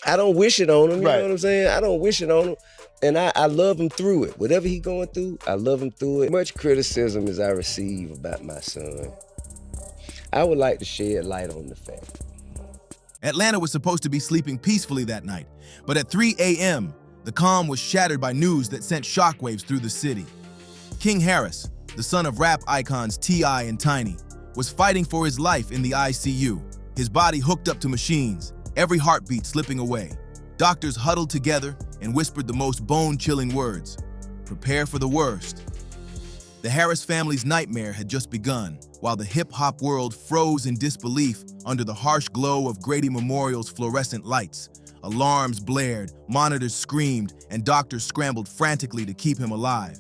I don't wish it on him, you Right. know what I'm saying? I don't wish it on him. And I love him through it. Whatever he going through, I love him through it. Much criticism as I receive about my son, I would like to shed light on the fact. Atlanta was supposed to be sleeping peacefully that night, but at 3 a.m., the calm was shattered by news that sent shockwaves through the city. King Harris, the son of rap icons T.I. and Tiny, was fighting for his life in the ICU, his body hooked up to machines, every heartbeat slipping away. Doctors huddled together and whispered the most bone-chilling words: prepare for the worst. The Harris family's nightmare had just begun, while the hip-hop world froze in disbelief under the harsh glow of Grady Memorial's fluorescent lights. Alarms blared, monitors screamed, and doctors scrambled frantically to keep him alive.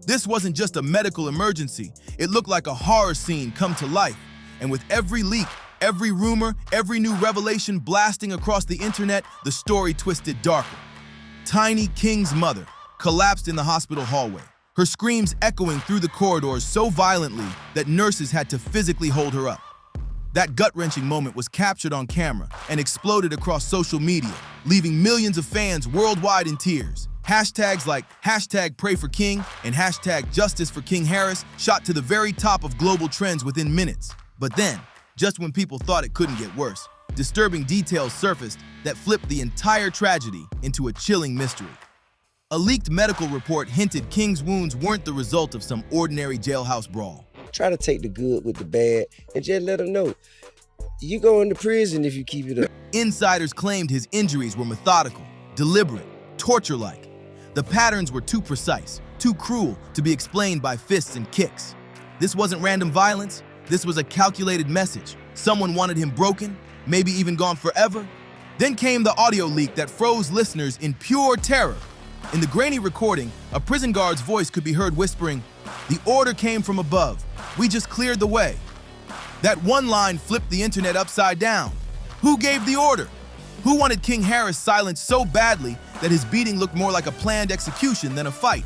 This wasn't just a medical emergency. It looked like a horror scene come to life. And with every leak, every rumor, every new revelation blasting across the internet, the story twisted darker. Tiny King's mother collapsed in the hospital hallway, her screams echoing through the corridors so violently that nurses had to physically hold her up. That gut-wrenching moment was captured on camera and exploded across social media, leaving millions of fans worldwide in tears. Hashtags like #PrayForKing and #JusticeForKing Harris shot to the very top of global trends within minutes. But then, just when people thought it couldn't get worse, disturbing details surfaced that flipped the entire tragedy into a chilling mystery. A leaked medical report hinted King's wounds weren't the result of some ordinary jailhouse brawl. Try to take the good with the bad and just let them know you go into prison if you keep it up. Insiders claimed his injuries were methodical, deliberate, torture-like. The patterns were too precise, too cruel to be explained by fists and kicks. This wasn't random violence. This was a calculated message. Someone wanted him broken, maybe even gone forever. Then came the audio leak that froze listeners in pure terror. In the grainy recording, a prison guard's voice could be heard whispering, "The order came from above. We just cleared the way." That one line flipped the internet upside down. Who gave the order? Who wanted King Harris silenced so badly that his beating looked more like a planned execution than a fight?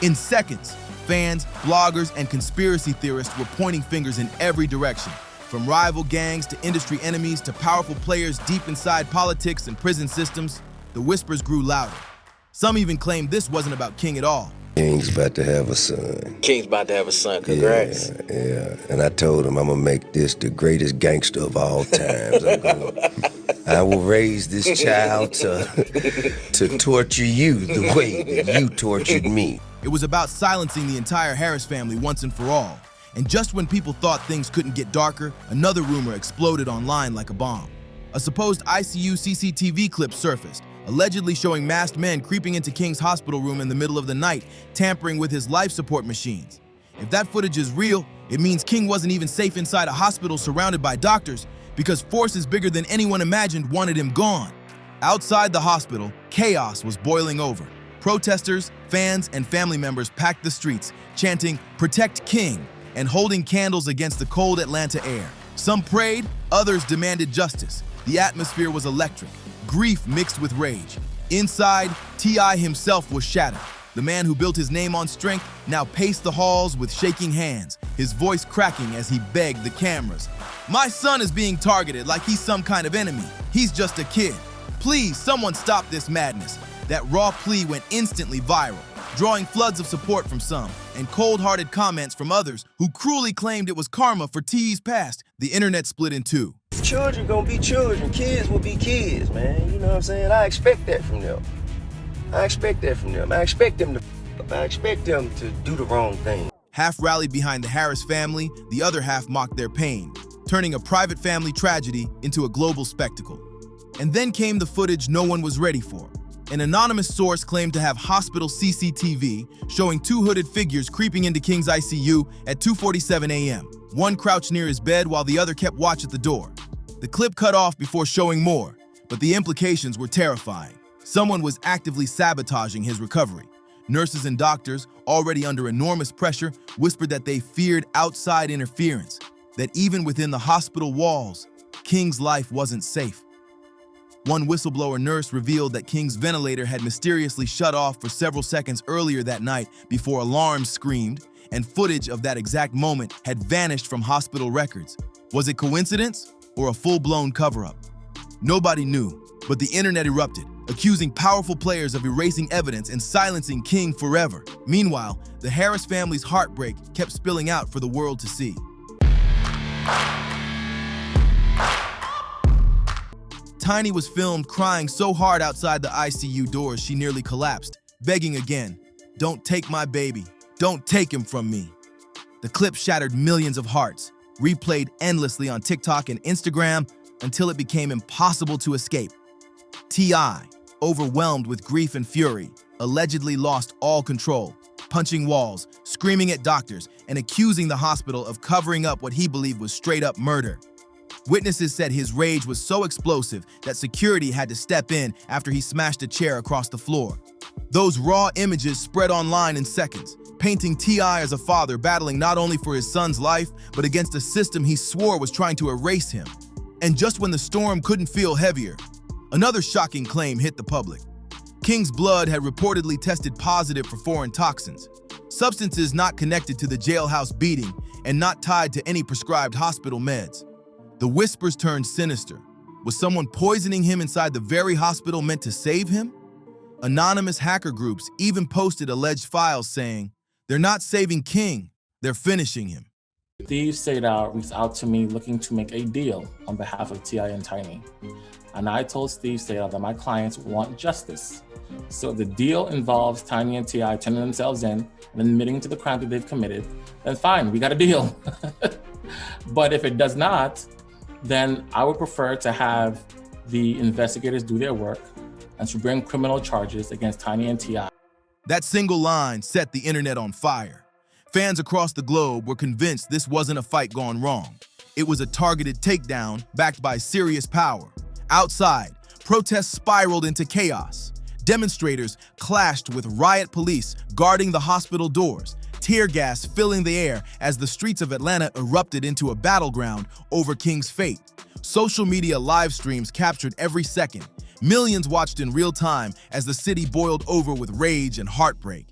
In seconds, fans, bloggers, and conspiracy theorists were pointing fingers in every direction. From rival gangs to industry enemies to powerful players deep inside politics and prison systems, the whispers grew louder. Some even claimed this wasn't about King at all. King's about to have a son. King's about to have a son. Congrats. Yeah. And I told him I'm gonna make this the greatest gangster of all times. I will raise this child to torture you the way that you tortured me. It was about silencing the entire Harris family once and for all. And just when people thought things couldn't get darker, another rumor exploded online like a bomb. A supposed ICU CCTV clip surfaced, allegedly showing masked men creeping into King's hospital room in the middle of the night, tampering with his life support machines. If that footage is real, it means King wasn't even safe inside a hospital surrounded by doctors, because forces bigger than anyone imagined wanted him gone. Outside the hospital, chaos was boiling over. Protesters, fans, and family members packed the streets, chanting, "Protect King," and holding candles against the cold Atlanta air. Some prayed, others demanded justice. The atmosphere was electric, grief mixed with rage. Inside, T.I. himself was shattered. The man who built his name on strength now paced the halls with shaking hands, his voice cracking as he begged the cameras. "My son is being targeted like he's some kind of enemy. He's just a kid. Please, someone stop this madness." That raw plea went instantly viral, drawing floods of support from some and cold-hearted comments from others who cruelly claimed it was karma for T's past. The internet split in two. Children gonna be children. Kids will be kids, man. You know what I'm saying? I expect that from them. I expect them to do the wrong thing. Half rallied behind the Harris family, the other half mocked their pain, turning a private family tragedy into a global spectacle. And then came the footage no one was ready for. An anonymous source claimed to have hospital CCTV showing two hooded figures creeping into King's ICU at 2:47 a.m. One crouched near his bed while the other kept watch at the door. The clip cut off before showing more, but the implications were terrifying. Someone was actively sabotaging his recovery. Nurses and doctors, already under enormous pressure, whispered that they feared outside interference, that even within the hospital walls, King's life wasn't safe. One whistleblower nurse revealed that King's ventilator had mysteriously shut off for several seconds earlier that night before alarms screamed, and footage of that exact moment had vanished from hospital records. Was it coincidence or a full-blown cover-up? Nobody knew, But the internet erupted, accusing powerful players of erasing evidence and silencing King forever. Meanwhile, the Harris family's heartbreak kept spilling out for the world to see. Tiny was filmed crying so hard outside the ICU doors she nearly collapsed, begging again, "Don't take my baby. Don't take him from me." The clip shattered millions of hearts, replayed endlessly on TikTok and Instagram until it became impossible to escape. T.I., overwhelmed with grief and fury, allegedly lost all control, punching walls, screaming at doctors, and accusing the hospital of covering up what he believed was straight-up murder. Witnesses said his rage was so explosive that security had to step in after he smashed a chair across the floor. Those raw images spread online in seconds, painting T.I. as a father battling not only for his son's life, but against a system he swore was trying to erase him. And just when the storm couldn't feel heavier, another shocking claim hit the public. King's blood had reportedly tested positive for foreign toxins, substances not connected to the jailhouse beating and not tied to any prescribed hospital meds. The whispers turned sinister. Was someone poisoning him inside the very hospital meant to save him? Anonymous hacker groups even posted alleged files saying, "They're not saving King, they're finishing him." Steve Sadar reached out to me looking to make a deal on behalf of T.I. and Tiny. And I told Steve Sadar that my clients want justice. So if the deal involves Tiny and T.I. turning themselves in and admitting to the crime that they've committed, then fine, we got a deal. But if it does not, then I would prefer to have the investigators do their work and to bring criminal charges against Tiny and T.I. That single line set the internet on fire. Fans across the globe were convinced this wasn't a fight gone wrong. It was a targeted takedown backed by serious power. Outside, protests spiraled into chaos. Demonstrators clashed with riot police guarding the hospital doors, tear gas filling the air as the streets of Atlanta erupted into a battleground over King's fate. Social media live streams captured every second. Millions watched in real time as the city boiled over with rage and heartbreak.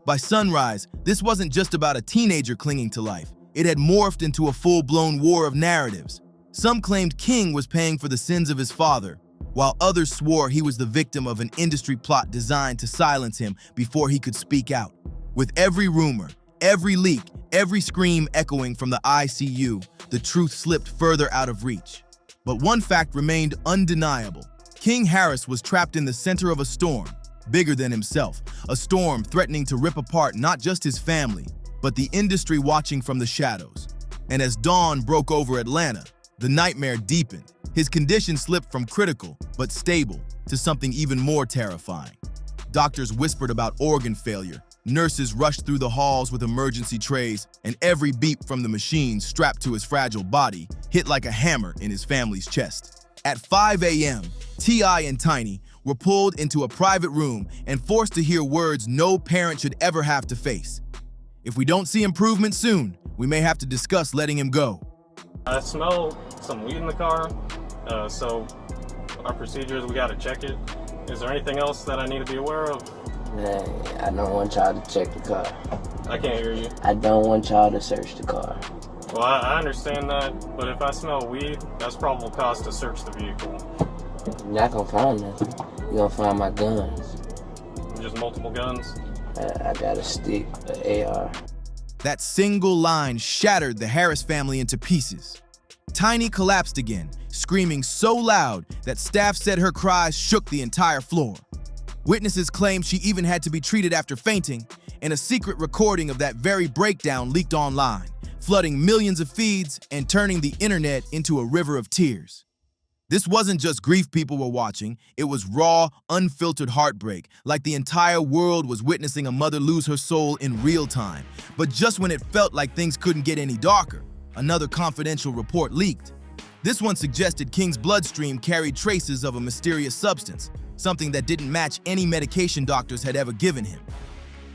By sunrise, this wasn't just about a teenager clinging to life. It had morphed into a full-blown war of narratives. Some claimed King was paying for the sins of his father, while others swore he was the victim of an industry plot designed to silence him before he could speak out. With every rumor, every leak, every scream echoing from the ICU, the truth slipped further out of reach. But one fact remained undeniable. King Harris was trapped in the center of a storm, bigger than himself, a storm threatening to rip apart not just his family, but the industry watching from the shadows. And as dawn broke over Atlanta, the nightmare deepened. His condition slipped from critical, but stable, to something even more terrifying. Doctors whispered about organ failure, nurses rushed through the halls with emergency trays, and every beep from the machine strapped to his fragile body hit like a hammer in his family's chest. At 5 a.m., T.I. and Tiny were pulled into a private room and forced to hear words no parent should ever have to face. If we don't see improvement soon, we may have to discuss letting him go. I smell some weed in the car, so our procedures, we gotta check it. Is there anything else that I need to be aware of? Man, I don't want y'all to check the car. I can't hear you. I don't want y'all to search the car. Well, I understand that, but if I smell weed, that's probable cause to search the vehicle. You're not gonna find nothing. You're gonna find my guns. Just multiple guns? I got a stick, an AR. That single line shattered the Harris family into pieces. Tiny collapsed again, screaming so loud that staff said her cries shook the entire floor. Witnesses claimed she even had to be treated after fainting, and a secret recording of that very breakdown leaked online, flooding millions of feeds and turning the internet into a river of tears. This wasn't just grief people were watching, it was raw, unfiltered heartbreak, like the entire world was witnessing a mother lose her soul in real time. But just when it felt like things couldn't get any darker, another confidential report leaked. This one suggested King's bloodstream carried traces of a mysterious substance, something that didn't match any medication doctors had ever given him.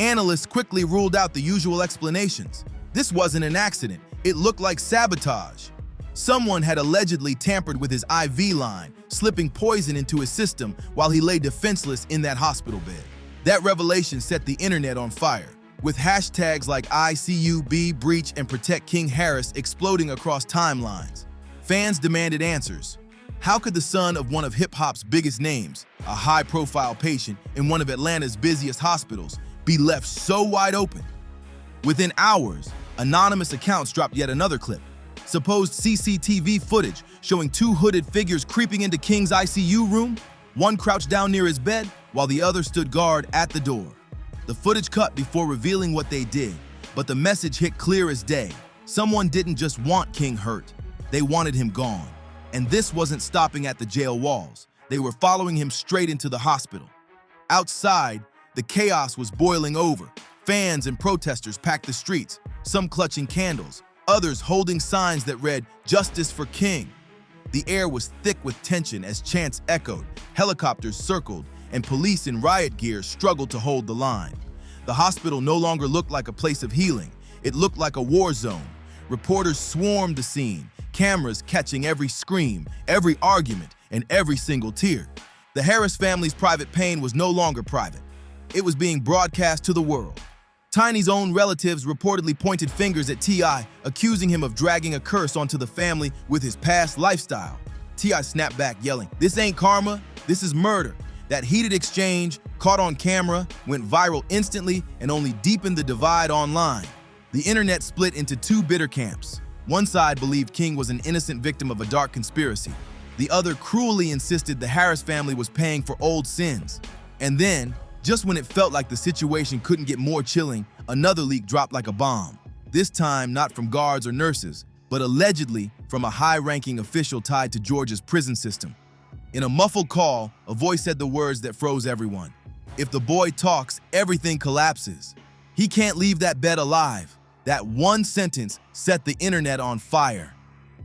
Analysts quickly ruled out the usual explanations. This wasn't an accident, it looked like sabotage. Someone had allegedly tampered with his IV line, slipping poison into his system while he lay defenseless in that hospital bed. That revelation set the internet on fire, with hashtags like ICU, Be Breach, and Protect King Harris exploding across timelines. Fans demanded answers. How could the son of one of hip-hop's biggest names, a high-profile patient in one of Atlanta's busiest hospitals, be left so wide open? Within hours, anonymous accounts dropped yet another clip. Supposed CCTV footage showing two hooded figures creeping into King's ICU room, one crouched down near his bed while the other stood guard at the door. The footage cut before revealing what they did, but the message hit clear as day. Someone didn't just want King hurt, they wanted him gone. And this wasn't stopping at the jail walls. They were following him straight into the hospital. Outside, the chaos was boiling over. Fans and protesters packed the streets, some clutching candles, others holding signs that read, "Justice for King." The air was thick with tension as chants echoed, helicopters circled, and police in riot gear struggled to hold the line. The hospital no longer looked like a place of healing. It looked like a war zone. Reporters swarmed the scene, cameras catching every scream, every argument, and every single tear. The Harris family's private pain was no longer private. It was being broadcast to the world. Tiny's own relatives reportedly pointed fingers at T.I., accusing him of dragging a curse onto the family with his past lifestyle. T.I. snapped back, yelling, "This ain't karma, this is murder." That heated exchange, caught on camera, went viral instantly and only deepened the divide online. The internet split into two bitter camps. One side believed King was an innocent victim of a dark conspiracy. The other cruelly insisted the Harris family was paying for old sins. And then, just when it felt like the situation couldn't get more chilling, another leak dropped like a bomb. This time, not from guards or nurses, but allegedly from a high-ranking official tied to Georgia's prison system. In a muffled call, a voice said the words that froze everyone. "If the boy talks, everything collapses. He can't leave that bed alive." That one sentence set the internet on fire.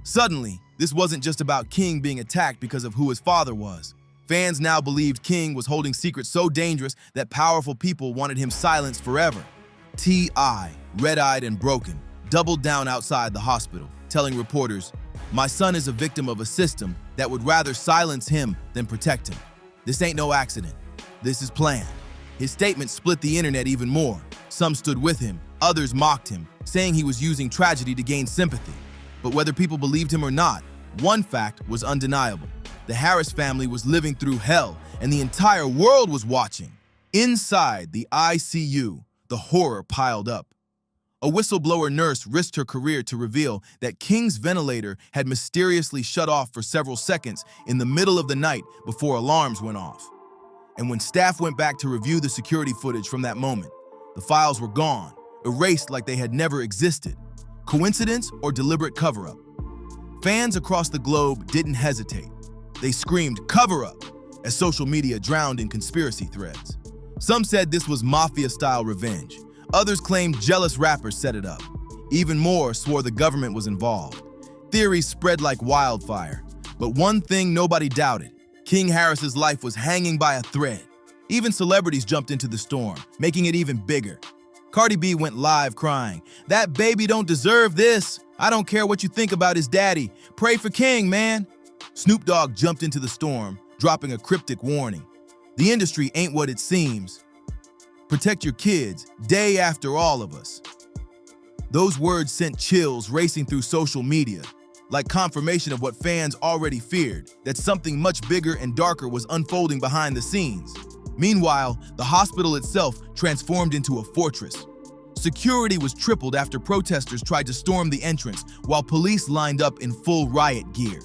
Suddenly, this wasn't just about King being attacked because of who his father was. Fans now believed King was holding secrets so dangerous that powerful people wanted him silenced forever. T.I., red-eyed and broken, doubled down outside the hospital, telling reporters, "My son is a victim of a system that would rather silence him than protect him. This ain't no accident. This is planned." His statement split the internet even more. Some stood with him, others mocked him, saying he was using tragedy to gain sympathy. But whether people believed him or not, one fact was undeniable. The Harris family was living through hell, and the entire world was watching. Inside the ICU, the horror piled up. A whistleblower nurse risked her career to reveal that King's ventilator had mysteriously shut off for several seconds in the middle of the night before alarms went off. And when staff went back to review the security footage from that moment, the files were gone, erased like they had never existed. Coincidence or deliberate cover-up? Fans across the globe didn't hesitate. They screamed, "Cover up!" as social media drowned in conspiracy threads. Some said this was mafia-style revenge. Others claimed jealous rappers set it up. Even more swore the government was involved. Theories spread like wildfire. But one thing nobody doubted: King Harris's life was hanging by a thread. Even celebrities jumped into the storm, making it even bigger. Cardi B went live crying, "That baby don't deserve this. I don't care what you think about his daddy. Pray for King, man." Snoop Dogg jumped into the storm, dropping a cryptic warning. "The industry ain't what it seems. Protect your kids, day after all of us." Those words sent chills racing through social media, like confirmation of what fans already feared, that something much bigger and darker was unfolding behind the scenes. Meanwhile, the hospital itself transformed into a fortress. Security was tripled after protesters tried to storm the entrance, while police lined up in full riot gear.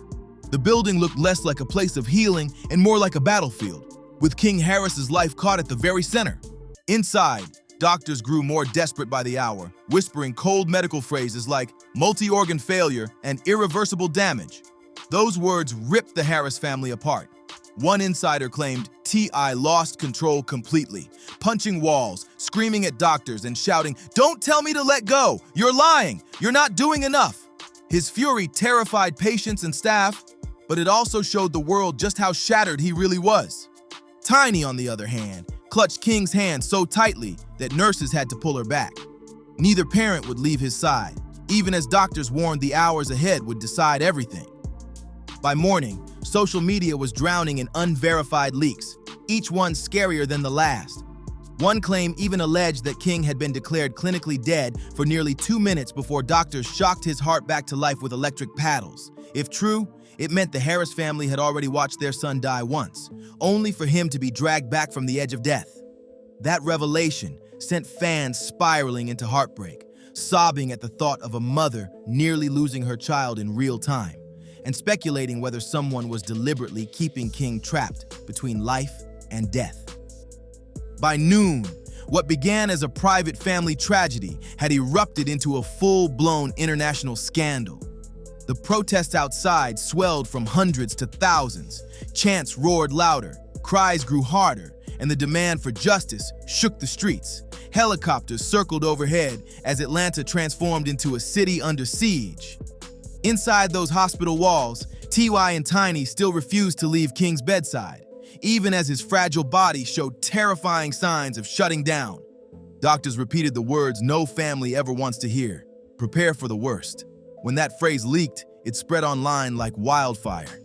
The building looked less like a place of healing and more like a battlefield, with King Harris's life caught at the very center. Inside, doctors grew more desperate by the hour, whispering cold medical phrases like multi-organ failure and irreversible damage. Those words ripped the Harris family apart. One insider claimed T.I. lost control completely, punching walls, screaming at doctors, and shouting, "Don't tell me to let go! You're lying! You're not doing enough!" His fury terrified patients and staff, but it also showed the world just how shattered he really was. Tiny, on the other hand, clutched King's hand so tightly that nurses had to pull her back. Neither parent would leave his side, even as doctors warned the hours ahead would decide everything. By morning, social media was drowning in unverified leaks, each one scarier than the last. One claim even alleged that King had been declared clinically dead for nearly 2 minutes before doctors shocked his heart back to life with electric paddles. If true, It meant the Harris family had already watched their son die once, only for him to be dragged back from the edge of death. That revelation sent fans spiraling into heartbreak, sobbing at the thought of a mother nearly losing her child in real time, and speculating whether someone was deliberately keeping King trapped between life and death. By noon, what began as a private family tragedy had erupted into a full-blown international scandal. The protests outside swelled from hundreds to thousands. Chants roared louder, cries grew harder, and the demand for justice shook the streets. Helicopters circled overhead as Atlanta transformed into a city under siege. Inside those hospital walls, T.Y. and Tiny still refused to leave King's bedside, even as his fragile body showed terrifying signs of shutting down. Doctors repeated the words no family ever wants to hear: prepare for the worst. When that phrase leaked, it spread online like wildfire.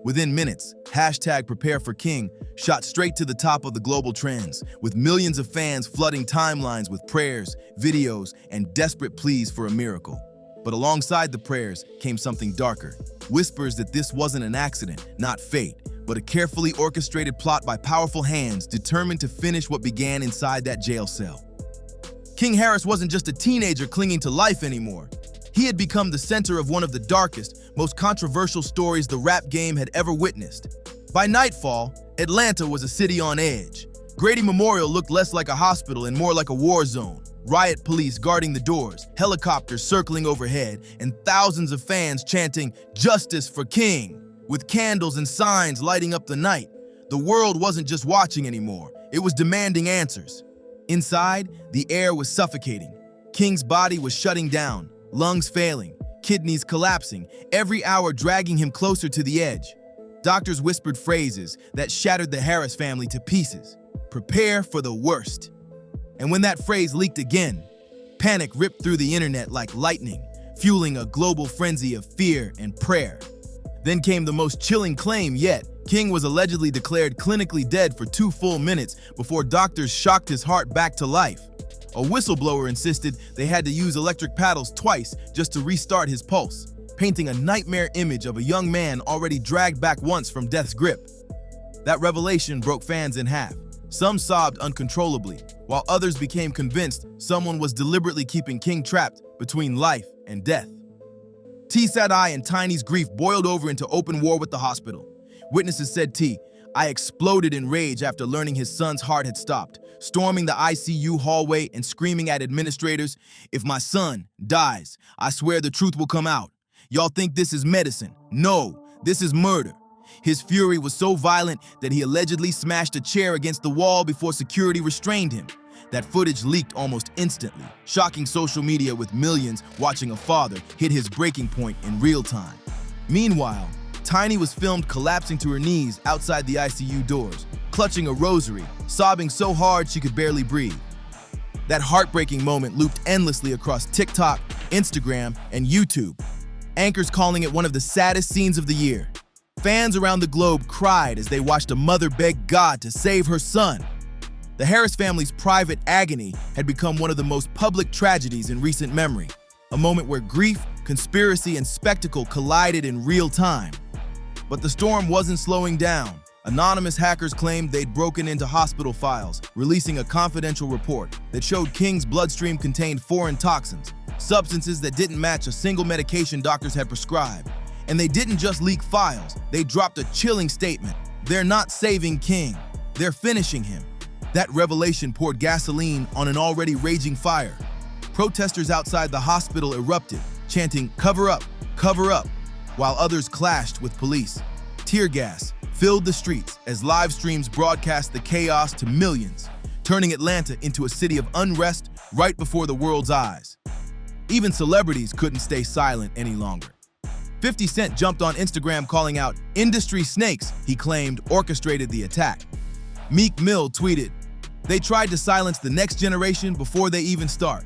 Within minutes, #PrepareForKing shot straight to the top of the global trends, with millions of fans flooding timelines with prayers, videos, and desperate pleas for a miracle. But alongside the prayers came something darker: whispers that this wasn't an accident, not fate, but a carefully orchestrated plot by powerful hands determined to finish what began inside that jail cell. King Harris wasn't just a teenager clinging to life anymore. He had become the center of one of the darkest, most controversial stories the rap game had ever witnessed. By nightfall, Atlanta was a city on edge. Grady Memorial looked less like a hospital and more like a war zone. Riot police guarding the doors, helicopters circling overhead, and thousands of fans chanting, "Justice for King," with candles and signs lighting up the night. The world wasn't just watching anymore, it was demanding answers. Inside, the air was suffocating. King's body was shutting down, lungs failing, kidneys collapsing, every hour dragging him closer to the edge. Doctors whispered phrases that shattered the Harris family to pieces. Prepare for the worst. And when that phrase leaked again, panic ripped through the internet like lightning, fueling a global frenzy of fear and prayer. Then came the most chilling claim yet. King was allegedly declared clinically dead for 2 full minutes before doctors shocked his heart back to life. A whistleblower insisted they had to use electric paddles twice just to restart his pulse, painting a nightmare image of a young man already dragged back once from death's grip. That revelation broke fans in half. Some sobbed uncontrollably, while others became convinced someone was deliberately keeping King trapped between life and death. T-Sad-I and Tiny's grief boiled over into open war with the hospital. Witnesses said I exploded in rage after learning his son's heart had stopped, storming the ICU hallway and screaming at administrators, "If my son dies, I swear the truth will come out. Y'all think this is medicine? No, this is murder." His fury was so violent that he allegedly smashed a chair against the wall before security restrained him. That footage leaked almost instantly, shocking social media with millions watching a father hit his breaking point in real time. Meanwhile, Tiny was filmed collapsing to her knees outside the ICU doors, clutching a rosary, sobbing so hard she could barely breathe. That heartbreaking moment looped endlessly across TikTok, Instagram, and YouTube, anchors calling it one of the saddest scenes of the year. Fans around the globe cried as they watched a mother beg God to save her son. The Harris family's private agony had become one of the most public tragedies in recent memory, a moment where grief, conspiracy, and spectacle collided in real time. But the storm wasn't slowing down. Anonymous hackers claimed they'd broken into hospital files, releasing a confidential report that showed King's bloodstream contained foreign toxins, substances that didn't match a single medication doctors had prescribed. And they didn't just leak files, they dropped a chilling statement. They're not saving King, they're finishing him. That revelation poured gasoline on an already raging fire. Protesters outside the hospital erupted, chanting, cover up," while others clashed with police. Tear gas filled the streets as live streams broadcast the chaos to millions, turning Atlanta into a city of unrest right before the world's eyes. Even celebrities couldn't stay silent any longer. 50 Cent jumped on Instagram calling out industry snakes he claimed orchestrated the attack. Meek Mill tweeted, "They tried to silence the next generation before they even start.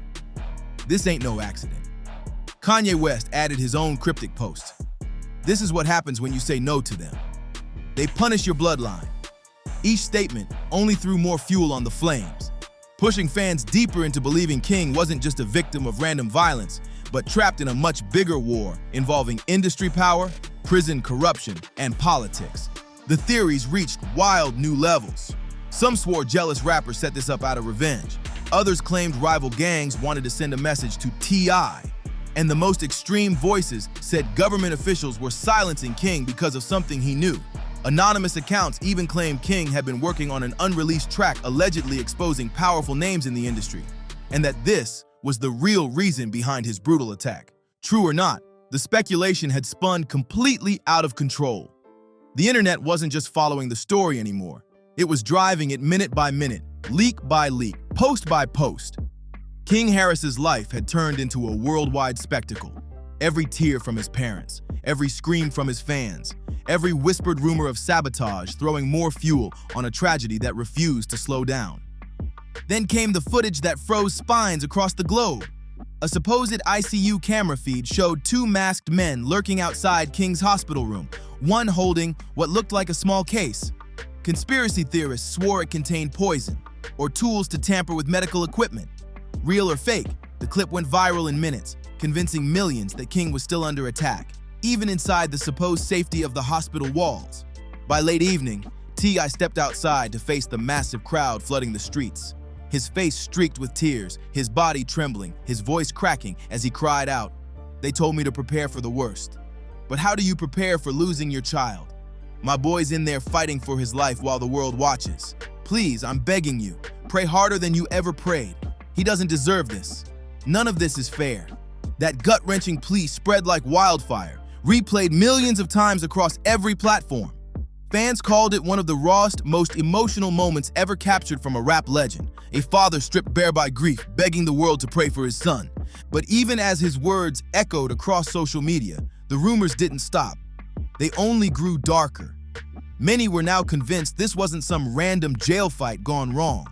This ain't no accident." Kanye West added his own cryptic post. "This is what happens when you say no to them. They punish your bloodline." Each statement only threw more fuel on the flames, pushing fans deeper into believing King wasn't just a victim of random violence, but trapped in a much bigger war involving industry power, prison corruption, and politics. The theories reached wild new levels. Some swore jealous rappers set this up out of revenge. Others claimed rival gangs wanted to send a message to T.I. And the most extreme voices said government officials were silencing King because of something he knew. Anonymous accounts even claimed King had been working on an unreleased track allegedly exposing powerful names in the industry, and that this was the real reason behind his brutal attack. True or not, the speculation had spun completely out of control. The internet wasn't just following the story anymore. It was driving it minute by minute, leak by leak, post by post. King Harris's life had turned into a worldwide spectacle. Every tear from his parents, every scream from his fans, every whispered rumor of sabotage throwing more fuel on a tragedy that refused to slow down. Then came the footage that froze spines across the globe. A supposed ICU camera feed showed two masked men lurking outside King's hospital room, one holding what looked like a small case. Conspiracy theorists swore it contained poison or tools to tamper with medical equipment. Real or fake, the clip went viral in minutes, convincing millions that King was still under attack, even inside the supposed safety of the hospital walls. By late evening, T.I. stepped outside to face the massive crowd flooding the streets. His face streaked with tears, his body trembling, his voice cracking as he cried out, "They told me to prepare for the worst." But how do you prepare for losing your child? My boy's in there fighting for his life while the world watches. Please, I'm begging you, pray harder than you ever prayed. He doesn't deserve this. None of this is fair. That gut-wrenching plea spread like wildfire, replayed millions of times across every platform. Fans called it one of the rawest, most emotional moments ever captured from a rap legend, a father stripped bare by grief, begging the world to pray for his son. But even as his words echoed across social media, the rumors didn't stop. They only grew darker. Many were now convinced this wasn't some random jail fight gone wrong.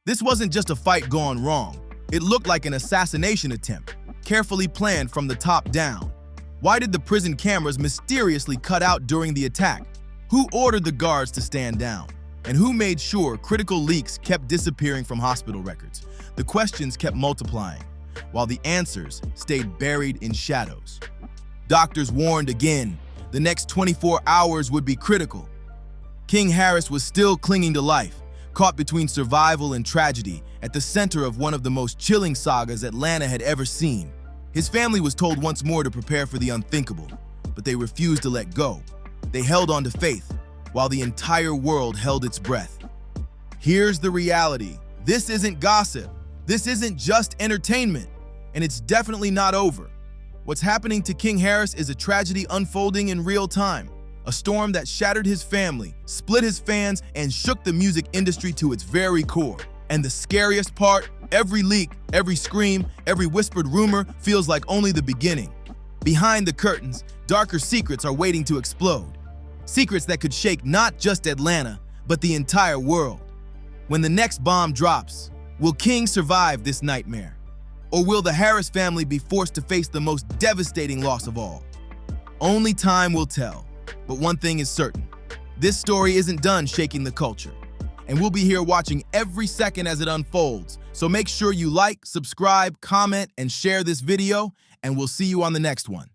This wasn't just a fight gone wrong. It looked like an assassination attempt, carefully planned from the top down. Why did the prison cameras mysteriously cut out during the attack? Who ordered the guards to stand down? And who made sure critical leaks kept disappearing from hospital records? The questions kept multiplying, while the answers stayed buried in shadows. Doctors warned again, the next 24 hours would be critical. King Harris was still clinging to life, caught between survival and tragedy, at the center of one of the most chilling sagas Atlanta had ever seen. His family was told once more to prepare for the unthinkable, but they refused to let go. They held on to faith, while the entire world held its breath. Here's the reality. This isn't gossip. This isn't just entertainment, and it's definitely not over. What's happening to King Harris is a tragedy unfolding in real time. A storm that shattered his family, split his fans, and shook the music industry to its very core. And the scariest part, every leak, every scream, every whispered rumor feels like only the beginning. Behind the curtains, darker secrets are waiting to explode. Secrets that could shake not just Atlanta, but the entire world. When the next bomb drops, will King survive this nightmare? Or will the Harris family be forced to face the most devastating loss of all? Only time will tell. But one thing is certain, this story isn't done shaking the culture. And we'll be here watching every second as it unfolds. So make sure you like, subscribe, comment, and share this video, and we'll see you on the next one.